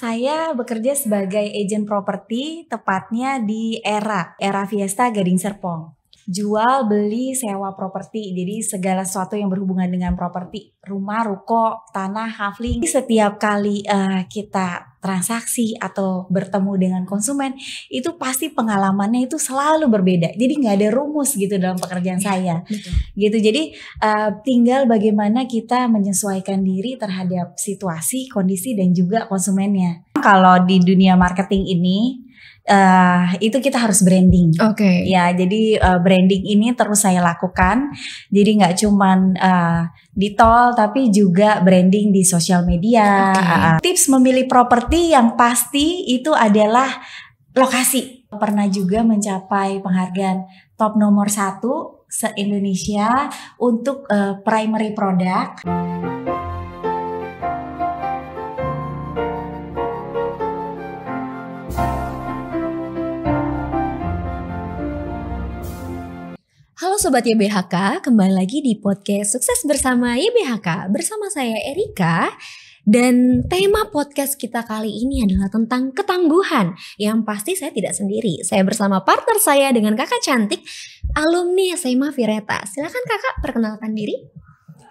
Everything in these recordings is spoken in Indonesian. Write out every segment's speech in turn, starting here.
Saya bekerja sebagai agen properti, tepatnya di Era Fiesta Gading Serpong. Jual, beli, sewa properti, jadi segala sesuatu yang berhubungan dengan properti, rumah, ruko, tanah, hafling. Setiap kali kita transaksi atau bertemu dengan konsumen, itu pasti pengalamannya itu selalu berbeda. Jadi nggak ada rumus gitu dalam pekerjaan saya. Betul. Gitu. Jadi tinggal bagaimana kita menyesuaikan diri terhadap situasi, kondisi dan juga konsumennya. Kalau di dunia marketing ini itu kita harus branding. Oke. Ya, jadi branding ini terus saya lakukan. Jadi nggak cuman di tol, tapi juga branding di sosial media. Tips memilih properti yang pasti itu adalah lokasi. Pernah juga mencapai penghargaan top nomor 1 se-Indonesia untuk primary product. Halo Sobat YBHK, kembali lagi di podcast Sukses Bersama YBHK. Bersama saya Erika. Dan tema podcast kita kali ini adalah tentang ketangguhan. Yang pasti saya tidak sendiri. Saya bersama partner saya dengan kakak cantik, alumni SMA Vireta. Silakan kakak perkenalkan diri.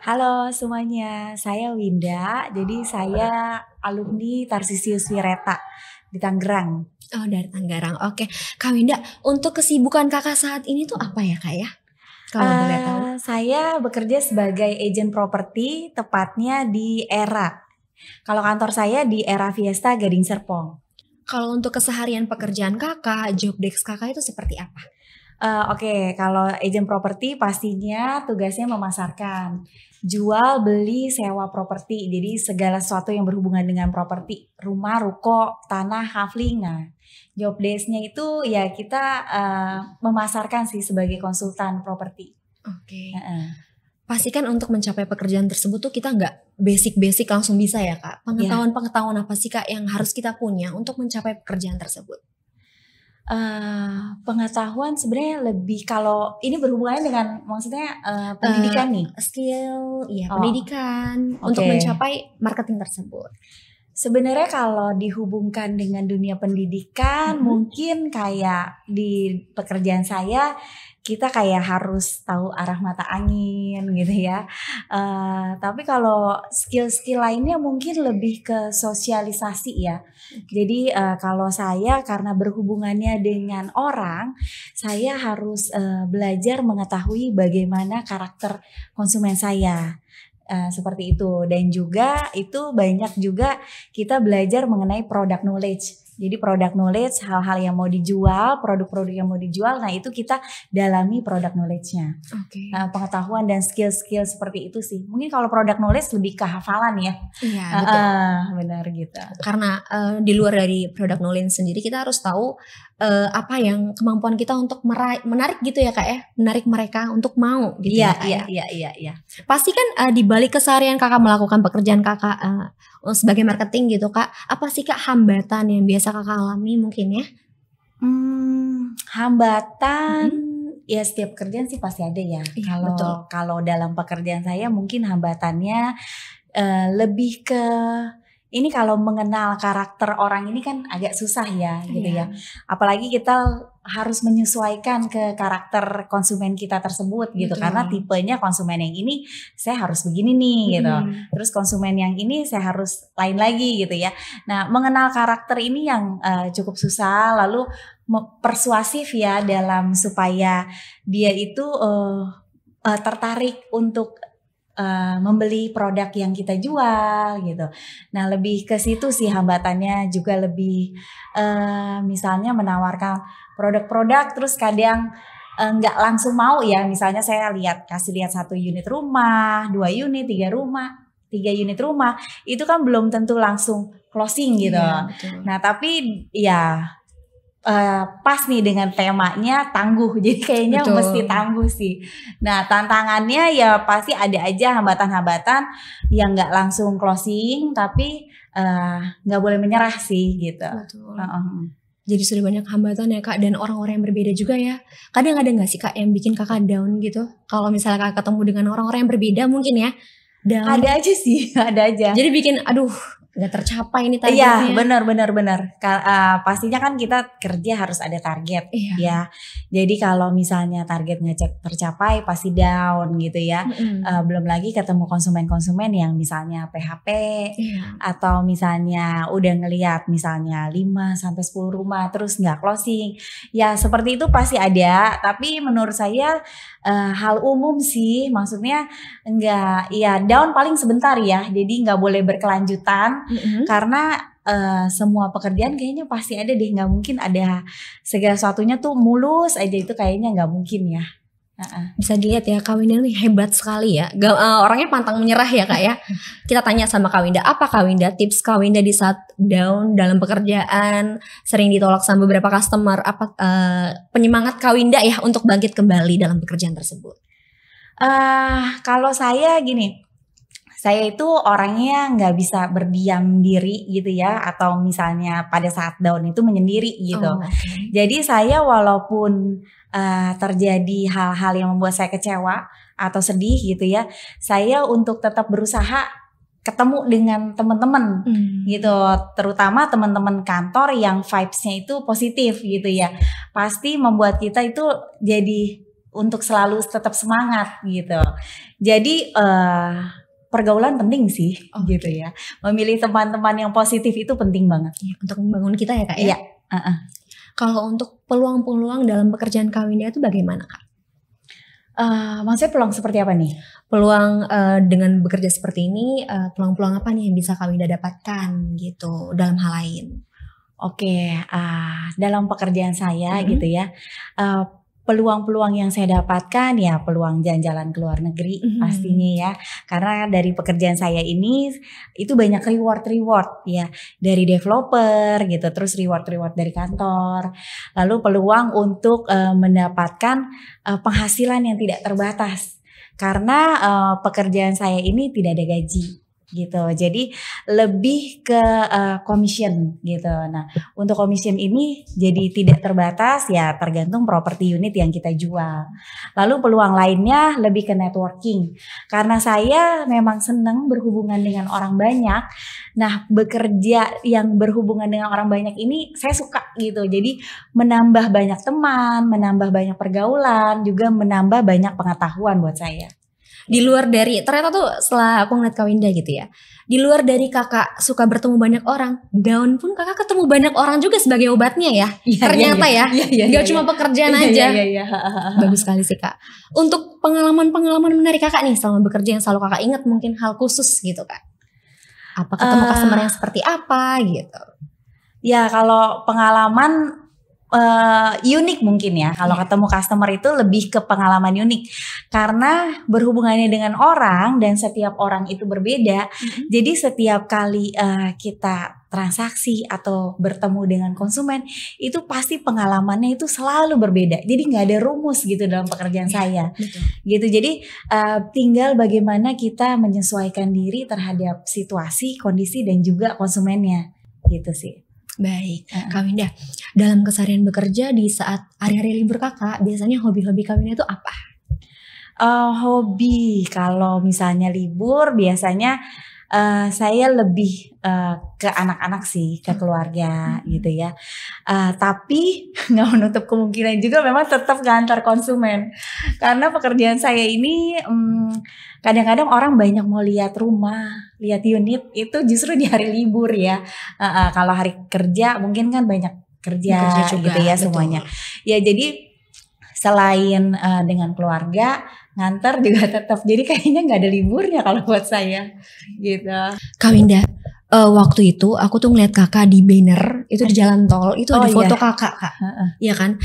Halo semuanya, saya Winda. Jadi saya alumni Tarsisius Vireta di Tangerang. Oh, dari Tangerang. Oke, Kak Winda, untuk kesibukan kakak saat ini tuh apa ya kak ya? Kalau boleh tahu. Saya bekerja sebagai agen properti, tepatnya di Era. Kalau kantor saya di Era Fiesta Gading Serpong. Kalau untuk keseharian pekerjaan kakak, job desk kakak itu seperti apa? Oke, kalau agen properti pastinya tugasnya memasarkan, jual, beli, sewa properti. Jadi segala sesuatu yang berhubungan dengan properti, rumah, ruko, tanah, hafling. Nah, job desk-nya itu ya kita memasarkan sih sebagai konsultan properti. Oke. Pastikan untuk mencapai pekerjaan tersebut tuh kita nggak basic langsung bisa ya kak. Pengetahuan apa sih kak yang harus kita punya untuk mencapai pekerjaan tersebut? Pengetahuan sebenarnya lebih kalau ini berhubungan dengan maksudnya pendidikan nih. Skill, pendidikan untuk Oke. mencapai marketing tersebut. Sebenarnya kalau dihubungkan dengan dunia pendidikan, mungkin kayak di pekerjaan saya kita kayak harus tahu arah mata angin gitu ya. Tapi kalau skill-skill lainnya mungkin lebih ke sosialisasi ya. Jadi kalau saya karena berhubungannya dengan orang, saya harus belajar mengetahui bagaimana karakter konsumen saya. Seperti itu, dan juga itu banyak juga kita belajar mengenai product knowledge. Jadi product knowledge, hal-hal yang mau dijual, produk-produk yang mau dijual, nah itu kita dalami product knowledge-nya. Oke. Pengetahuan dan skill-skill seperti itu sih. Mungkin kalau product knowledge lebih ke hafalan ya. Iya betul. Benar gitu. Karena di luar dari product knowledge sendiri kita harus tahu apa yang kemampuan kita untuk menarik gitu ya kak ya, menarik mereka untuk mau gitu ya kak ya. Iya. Pasti kan di balik keseharian kakak melakukan pekerjaan kakak sebagai marketing gitu kak, apa sih kak hambatan yang biasa kakak alami mungkin ya? Hambatan ya setiap pekerjaan sih pasti ada ya. Iya, betul. Kalau dalam pekerjaan saya mungkin hambatannya lebih ke ini kalau mengenal karakter orang ini kan agak susah ya gitu ya. Apalagi kita harus menyesuaikan ke karakter konsumen kita tersebut gitu. Betul. Karena tipenya konsumen yang ini saya harus begini nih gitu. Terus konsumen yang ini saya harus lain lagi gitu ya. Nah, mengenal karakter ini yang cukup susah, lalu persuasif ya dalam supaya dia itu tertarik untuk membeli produk yang kita jual gitu. Nah, lebih ke situ sih hambatannya, juga lebih misalnya menawarkan produk-produk terus kadang nggak langsung mau ya. Misalnya saya kasih lihat 1 unit rumah, 2 unit, 3 unit rumah, itu kan belum tentu langsung closing gitu. Iya, betul. Nah, tapi ya pas nih dengan temanya tangguh, jadi kayaknya Betul. mesti tangguh sih. Nah, tantangannya ya pasti ada aja hambatan-hambatan yang nggak langsung closing, tapi nggak boleh menyerah sih gitu. Betul. Jadi sudah banyak hambatan ya kak, dan orang-orang yang berbeda juga ya. Kadang ada nggak sih kak yang bikin kakak down gitu? Kalau misalnya kakak ketemu dengan orang-orang yang berbeda mungkin ya, down. Ada aja sih, ada aja. Jadi bikin aduh nggak tercapai nih Iya, targetnya. benar. Pastinya kan kita kerja harus ada target, Iya. ya. Jadi kalau misalnya target nggak tercapai, pasti down gitu ya. Belum lagi ketemu konsumen-konsumen yang misalnya PHP Iya. atau misalnya udah ngelihat misalnya 5 sampai 10 rumah terus nggak closing. Ya seperti itu pasti ada, tapi menurut saya hal umum sih, maksudnya nggak, ya down paling sebentar ya. Jadi nggak boleh berkelanjutan. Karena semua pekerjaan kayaknya pasti ada deh, nggak mungkin ada segala sesuatunya tuh mulus aja, itu kayaknya nggak mungkin ya. Bisa dilihat ya Kak Winda nih hebat sekali ya. Orangnya pantang menyerah ya Kak ya. Kita tanya sama Kak Winda, apa Kak Winda tips Kak Winda di saat down dalam pekerjaan, sering ditolak sama beberapa customer, apa penyemangat Kak Winda ya untuk bangkit kembali dalam pekerjaan tersebut? Kalau saya gini, saya itu orangnya nggak bisa berdiam diri gitu ya, atau misalnya pada saat down itu menyendiri gitu. Jadi saya walaupun terjadi hal-hal yang membuat saya kecewa atau sedih gitu ya, saya untuk tetap berusaha ketemu dengan teman-teman gitu, terutama teman-teman kantor yang vibes-nya itu positif gitu ya, pasti membuat kita itu jadi untuk selalu tetap semangat gitu. Jadi pergaulan penting sih gitu ya. Memilih teman-teman yang positif itu penting banget ya, untuk membangun kita ya Kak ya. Iya. Kalau untuk peluang-peluang dalam pekerjaan Kak Winda itu bagaimana Kak? Maksudnya peluang seperti apa nih? Peluang dengan bekerja seperti ini, peluang-peluang apa nih yang bisa Kak Winda dapatkan gitu dalam hal lain? Oke, dalam pekerjaan saya gitu ya, peluang-peluang yang saya dapatkan ya peluang jalan-jalan ke luar negeri pastinya ya, karena dari pekerjaan saya ini itu banyak reward ya, dari developer gitu, terus reward dari kantor, lalu peluang untuk mendapatkan penghasilan yang tidak terbatas karena pekerjaan saya ini tidak ada gaji gitu, jadi lebih ke commission gitu. Nah untuk commission ini jadi tidak terbatas ya, tergantung properti unit yang kita jual. Lalu peluang lainnya lebih ke networking, karena saya memang senang berhubungan dengan orang banyak. Nah bekerja yang berhubungan dengan orang banyak ini saya suka gitu, jadi menambah banyak teman, menambah banyak pergaulan, juga menambah banyak pengetahuan buat saya. Di luar dari, ternyata tuh setelah aku ngeliat Kak Winda gitu ya, di luar dari kakak suka bertemu banyak orang, down pun kakak ketemu banyak orang juga sebagai obatnya ya. Ternyata ya, gak cuma pekerjaan aja. Bagus sekali sih Kak. Untuk pengalaman-pengalaman menarik kakak nih selama bekerja yang selalu kakak ingat, mungkin hal khusus gitu Kak. Apa ketemu customer yang seperti apa gitu? Ya kalau pengalaman unik mungkin ya, kalau ketemu customer itu lebih ke pengalaman unik karena berhubungannya dengan orang dan setiap orang itu berbeda. Jadi setiap kali kita transaksi atau bertemu dengan konsumen itu pasti pengalamannya itu selalu berbeda. Jadi nggak ada rumus gitu dalam pekerjaan saya. Gitu. Jadi tinggal bagaimana kita menyesuaikan diri terhadap situasi, kondisi dan juga konsumennya gitu sih. Baik, Kak Winda, dalam keseharian bekerja di saat hari-hari libur kakak, biasanya hobi-hobi Kak Winda itu apa? Hobi, kalau misalnya libur biasanya saya lebih ke anak-anak sih, ke keluarga gitu ya. Tapi nggak menutup kemungkinan juga memang tetap ngantar konsumen. Karena pekerjaan saya ini kadang-kadang orang banyak mau lihat rumah, lihat unit itu justru di hari libur ya. Kalau hari kerja mungkin kan banyak kerja juga, gitu ya semuanya. Ya jadi selain dengan keluarga, ngantar juga tetap. Jadi kayaknya nggak ada liburnya kalau buat saya gitu. Kak Winda, waktu itu aku tuh ngeliat kakak di banner itu di jalan tol itu ada foto kakak Kak, iya kan?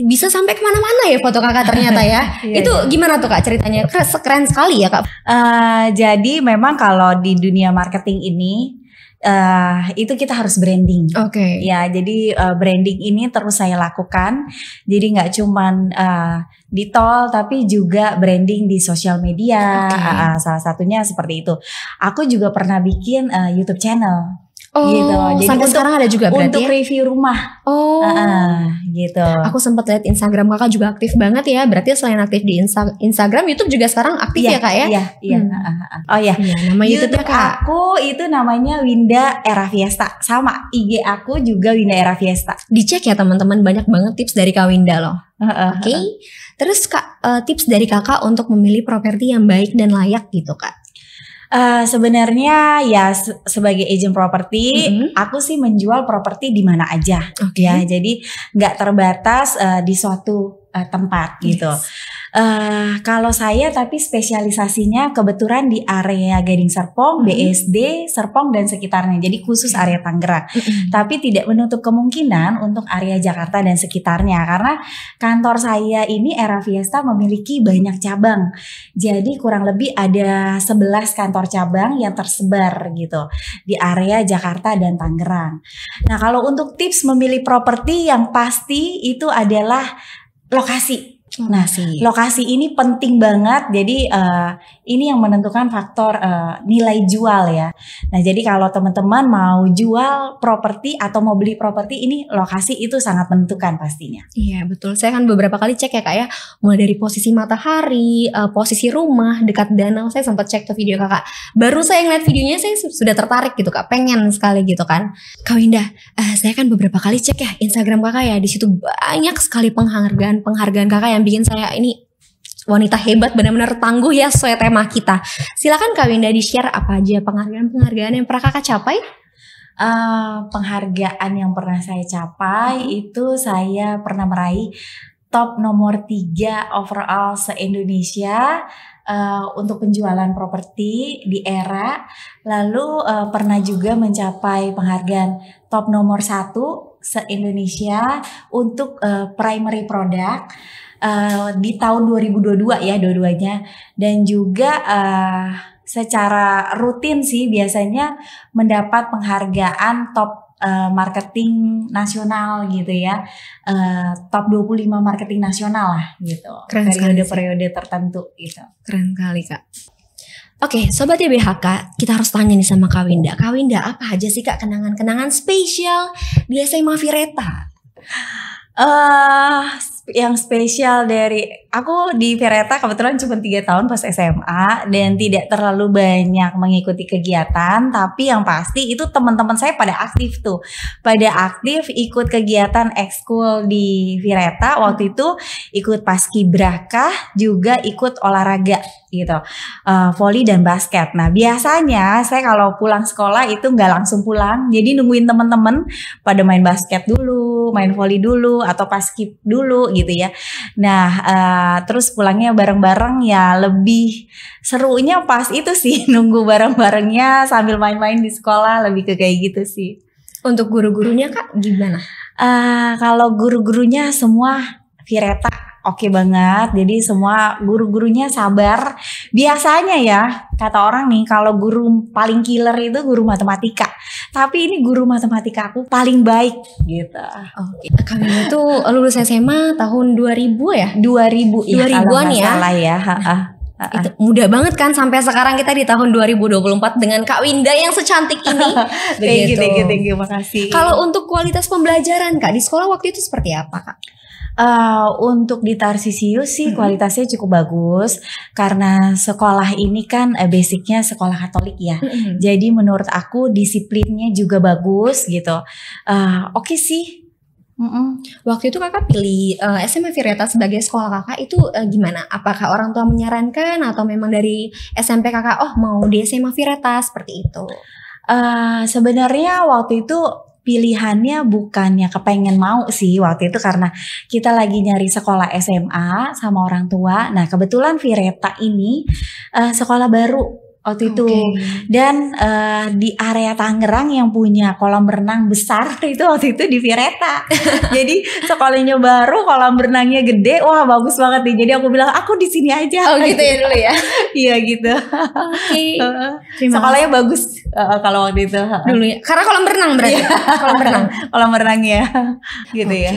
Bisa sampai kemana-mana ya foto kakak ternyata ya. Itu gimana tuh Kak ceritanya? Keren sekali ya Kak. Jadi memang kalau di dunia marketing ini itu kita harus branding. Ya, jadi branding ini terus saya lakukan. Jadi nggak cuman di tol tapi juga branding di sosial media. Salah satunya seperti itu. Aku juga pernah bikin YouTube channel. Gitu. Jadi sampai sekarang ada juga berarti untuk ya? review rumah. Oh, Gitu. aku sempat lihat Instagram kakak juga aktif banget ya. Berarti selain aktif di Instagram, YouTube juga sekarang aktif ya kak ya? Iya. Oh iya. Nama YouTube-nya kak? Aku itu namanya Winda Era Fiesta. Sama IG aku juga Winda Era Fiesta. Dicek ya teman-teman, banyak banget tips dari Kak Winda loh. Oke. Terus kak, tips dari kakak untuk memilih properti yang baik dan layak gitu kak? Sebenarnya ya sebagai agent properti, aku sih menjual properti di mana aja, ya. Jadi nggak terbatas di suatu tempat gitu. Kalau saya tapi spesialisasinya kebetulan di area Gading Serpong, BSD, Serpong dan sekitarnya. Jadi khusus area Tangerang. Tapi tidak menutup kemungkinan untuk area Jakarta dan sekitarnya karena kantor saya ini Era Fiesta memiliki banyak cabang. Jadi kurang lebih ada 11 kantor cabang yang tersebar gitu di area Jakarta dan Tangerang. Nah, kalau untuk tips memilih properti yang pasti itu adalah lokasi. Nah, lokasi ini penting banget. Jadi ini yang menentukan faktor nilai jual ya. Nah, jadi kalau teman-teman mau jual properti atau mau beli properti, ini lokasi itu sangat menentukan pastinya. Iya betul. Saya kan beberapa kali cek ya kak ya. Mulai dari posisi matahari, posisi rumah, dekat danau. Saya sempat cek tuh video kakak. Baru saya ngeliat videonya saya sudah tertarik gitu kak. Pengen sekali gitu kan. Kak Winda, saya kan beberapa kali cek ya Instagram kakak ya. Di situ banyak sekali penghargaan kakak yang bikin saya ini wanita hebat, benar-benar tangguh ya sesuai tema kita. Silakan Kak Winda di-share apa aja penghargaan yang pernah kakak capai? Penghargaan yang pernah saya capai itu saya pernah meraih top nomor 3 overall se-Indonesia untuk penjualan properti di Era. Lalu pernah juga mencapai penghargaan top nomor 1 se-Indonesia untuk primary product di tahun 2022 ya dua-duanya. Dan juga secara rutin sih biasanya mendapat penghargaan top marketing nasional gitu ya, top 25 marketing nasional lah gitu. Periode-periode tertentu gitu. Keren kali kak. Oke, Sobat YBHK, kita harus tanya nih sama Kak Winda. Kak Winda, apa aja sih kak kenangan-kenangan spesial di SMA Vireta? Yang spesial dari aku di Vireta kebetulan cuma 3 tahun pas SMA dan tidak terlalu banyak mengikuti kegiatan, tapi yang pasti itu teman-teman saya pada aktif tuh, ikut kegiatan ekskul di Vireta. Waktu itu ikut paskibraka, juga ikut olahraga gitu, voli dan basket. Nah biasanya saya kalau pulang sekolah itu nggak langsung pulang, jadi nungguin teman-teman pada main basket dulu, main voli dulu atau paskib dulu gitu ya. Nah terus pulangnya bareng-bareng ya, lebih serunya pas itu sih nunggu bareng-barengnya sambil main-main di sekolah, lebih ke kayak gitu sih. Untuk guru-gurunya kak gimana? Kalau guru-gurunya semua Vireta oke banget. Jadi semua guru-gurunya sabar. Biasanya ya kata orang nih kalau guru paling killer itu guru matematika. Tapi ini guru matematika aku paling baik gitu. Oke. Kami itu lulus SMA tahun 2000 ya? 2000 ya. 2000-an ya. Salah ya. Itu mudah banget kan sampai sekarang kita di tahun 2024 dengan Kak Winda yang secantik ini. Thank you, makasih. Kalau untuk kualitas pembelajaran Kak di sekolah waktu itu seperti apa Kak? Untuk di Tarsisius sih kualitasnya cukup bagus karena sekolah ini kan basicnya sekolah Katolik ya. Jadi menurut aku disiplinnya juga bagus gitu. Oke sih. Waktu itu kakak pilih SMA Vireta sebagai sekolah kakak itu gimana? Apakah orang tua menyarankan atau memang dari SMP kakak mau di SMA Vireta seperti itu? Sebenarnya waktu itu pilihannya bukannya kepengen mau sih waktu itu, karena kita lagi nyari sekolah SMA sama orang tua. Nah kebetulan Vireta ini sekolah baru waktu itu, dan di area Tangerang yang punya kolam renang besar itu waktu itu di Vireta. Jadi sekolahnya baru, kolam renangnya gede, wah bagus banget nih. Jadi aku bilang aku di sini aja. Oh gitu ya dulu ya. Iya gitu. Oke. Sekolahnya bagus kalau waktu itu dulu ya. Karena kolam renang berarti. Kolam renang ya. Gitu ya.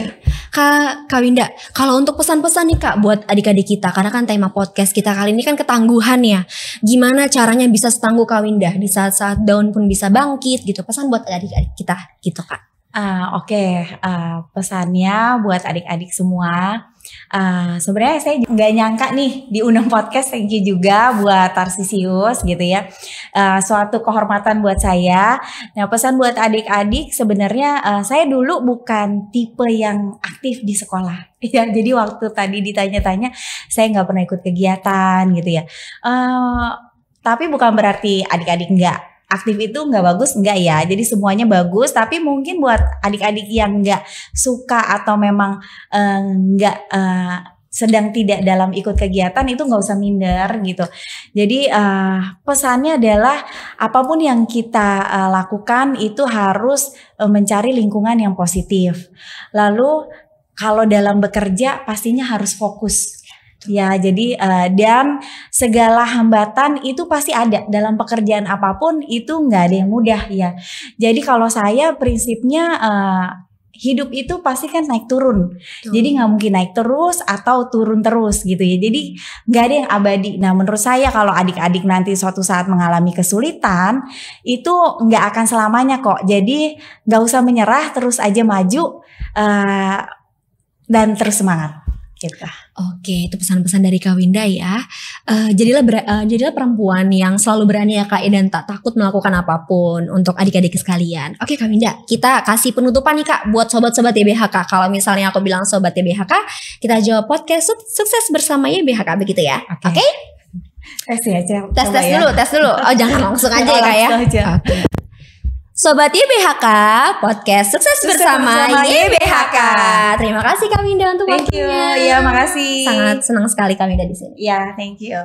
Kak Winda, kalau untuk pesan-pesan nih Kak buat adik-adik kita, karena kan tema podcast kita kali ini kan ketangguhan ya. Gimana cara caranya bisa setangguh Kak Winda di saat-saat down pun bisa bangkit gitu. Pesan buat adik-adik kita gitu Kak. Oke. Pesannya buat adik-adik semua. Sebenarnya saya nggak nyangka nih diundang podcast. Thank you juga buat Tarsisius gitu ya. Suatu kehormatan buat saya. Nah, pesan buat adik-adik sebenarnya saya dulu bukan tipe yang aktif di sekolah. Ya, jadi waktu tadi ditanya-tanya saya nggak pernah ikut kegiatan gitu ya. Tapi bukan berarti adik-adik nggak aktif itu nggak bagus, enggak ya. Jadi semuanya bagus, tapi mungkin buat adik-adik yang nggak suka atau memang nggak sedang tidak dalam ikut kegiatan itu nggak usah minder gitu. Jadi pesannya adalah apapun yang kita lakukan itu harus mencari lingkungan yang positif. Lalu kalau dalam bekerja pastinya harus fokus. Ya, jadi dan segala hambatan itu pasti ada dalam pekerjaan apapun, itu nggak ada yang mudah ya. Jadi kalau saya prinsipnya hidup itu pasti kan naik turun. Jadi nggak mungkin naik terus atau turun terus gitu ya. Jadi nggak ada yang abadi. Nah, menurut saya kalau adik-adik nanti suatu saat mengalami kesulitan itu nggak akan selamanya kok. Jadi nggak usah menyerah, terus aja maju dan terus semangat. Gitu. Oke, itu pesan-pesan dari Kak Winda ya. Jadilah perempuan yang selalu berani ya Kak, dan tak takut melakukan apapun untuk adik-adik sekalian. Oke Kak Winda, kita kasih penutupan nih Kak buat sobat-sobat YBHK. Kalau misalnya aku bilang sobat YBHK, kita jawab podcast sukses bersama YBHK begitu ya. Oke? Tes ya, tes dulu. Oh, jangan langsung aja ya Kak ya. Oke. Sobat YBHK, podcast sukses bersama YBHK. Terima kasih Kak Winda untuk waktunya. Thank you. Ya, makasih. Sangat senang sekali Kak Winda di sini. Ya, thank you.